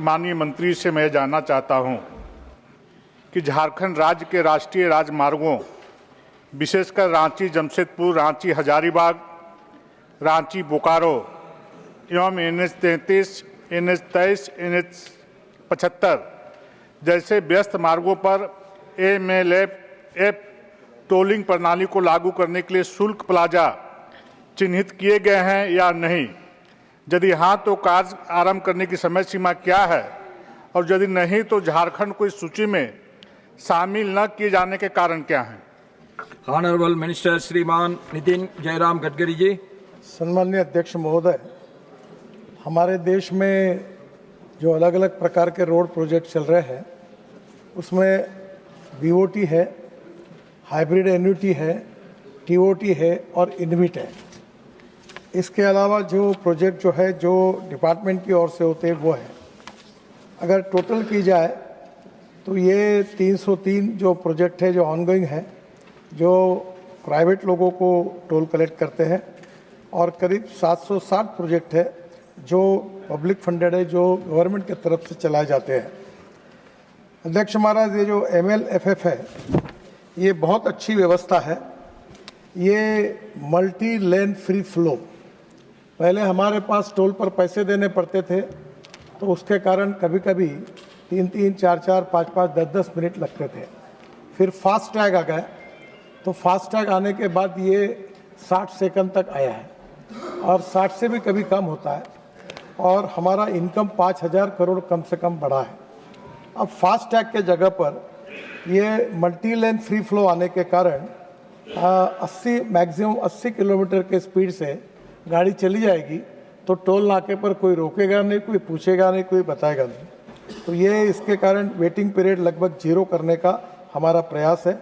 माननीय मंत्री से मैं जानना चाहता हूं कि झारखंड राज्य के राष्ट्रीय राजमार्गों, विशेषकर रांची जमशेदपुर, रांची हजारीबाग, रांची बोकारो एवं NH-33, NH-23, NH-75 जैसे व्यस्त मार्गों पर MLF टोलिंग प्रणाली को लागू करने के लिए शुल्क प्लाजा चिन्हित किए गए हैं या नहीं? यदि हाँ, तो कार्य आरंभ करने की समय सीमा क्या है, और यदि नहीं तो झारखंड को इस सूची में शामिल न किए जाने के कारण क्या हैं? ऑनरेबल मिनिस्टर श्रीमान नितिन जयराम गडकरी जी। सम्माननीय अध्यक्ष महोदय, हमारे देश में जो अलग अलग प्रकार के रोड प्रोजेक्ट चल रहे हैं उसमें BOT है, हाइब्रिड एन्युटी है, TOT है और इनविट है। इसके अलावा जो प्रोजेक्ट जो डिपार्टमेंट की ओर से होते हैं वो है। अगर टोटल की जाए तो ये 303 जो प्रोजेक्ट है जो ऑनगोइंग है, जो प्राइवेट लोगों को टोल कलेक्ट करते हैं, और करीब 760 प्रोजेक्ट है जो पब्लिक फंडेड है, जो गवर्नमेंट की तरफ से चलाए जाते हैं। अध्यक्ष महाराज, ये जो MLFF है ये बहुत अच्छी व्यवस्था है। ये मल्टी लेन फ्री फ्लो, पहले हमारे पास टोल पर पैसे देने पड़ते थे तो उसके कारण कभी कभी 3-3, 4-4, 5-5, 10-10 मिनट लगते थे। फिर फास्ट टैग आ गया, तो फास्ट टैग आने के बाद ये 60 सेकंड तक आया है और 60 से भी कभी कम होता है, और हमारा इनकम 5000 करोड़ कम से कम बढ़ा है। अब फास्ट टैग के जगह पर ये मल्टी लेन फ्री फ्लो आने के कारण 80 मैक्सिमम 80 किलोमीटर के स्पीड से गाड़ी चली जाएगी, तो टोल नाके पर कोई रोकेगा नहीं, कोई पूछेगा नहीं, कोई बताएगा नहीं। तो ये इसके कारण वेटिंग पीरियड लगभग 0 करने का हमारा प्रयास है।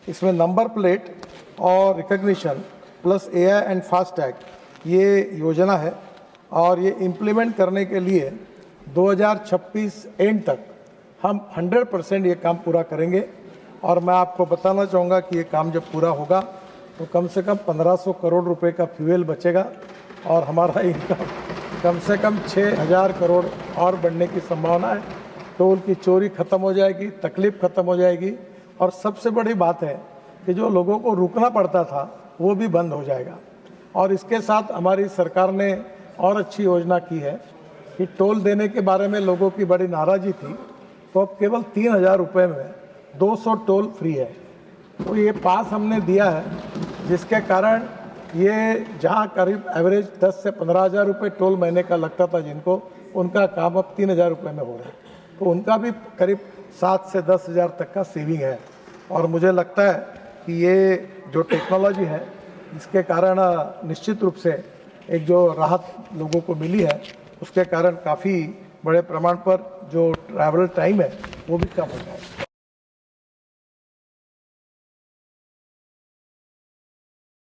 इसमें नंबर प्लेट और recognition plus AI and fast tag ये योजना है, और ये इम्प्लीमेंट करने के लिए 2026 एंड तक हम 100% ये काम पूरा करेंगे। और मैं आपको बताना चाहूँगा कि ये काम जब पूरा होगा तो कम से कम 1500 करोड़ रुपए का फ्यूल बचेगा, और हमारा इनकम कम से कम 6000 करोड़ और बढ़ने की संभावना है। टोल की चोरी खत्म हो जाएगी, तकलीफ खत्म हो जाएगी, और सबसे बड़ी बात है कि जो लोगों को रुकना पड़ता था वो भी बंद हो जाएगा। और इसके साथ हमारी सरकार ने और अच्छी योजना की है कि टोल देने के बारे में लोगों की बड़ी नाराज़गी थी, तो अब केवल 3000 रुपये में 200 टोल फ्री है। तो ये पास हमने दिया है, जिसके कारण ये जहाँ करीब एवरेज 10 से 15,000 रुपये टोल महीने का लगता था जिनको, उनका काम अब 3000 रुपये में हो रहा है। तो उनका भी करीब 7 से 10,000 तक का सेविंग है। और मुझे लगता है कि ये जो टेक्नोलॉजी है इसके कारण निश्चित रूप से एक जो राहत लोगों को मिली है, उसके कारण काफ़ी बड़े प्रमाण पर जो ट्रैवल टाइम है वो भी कम हो जाएगा।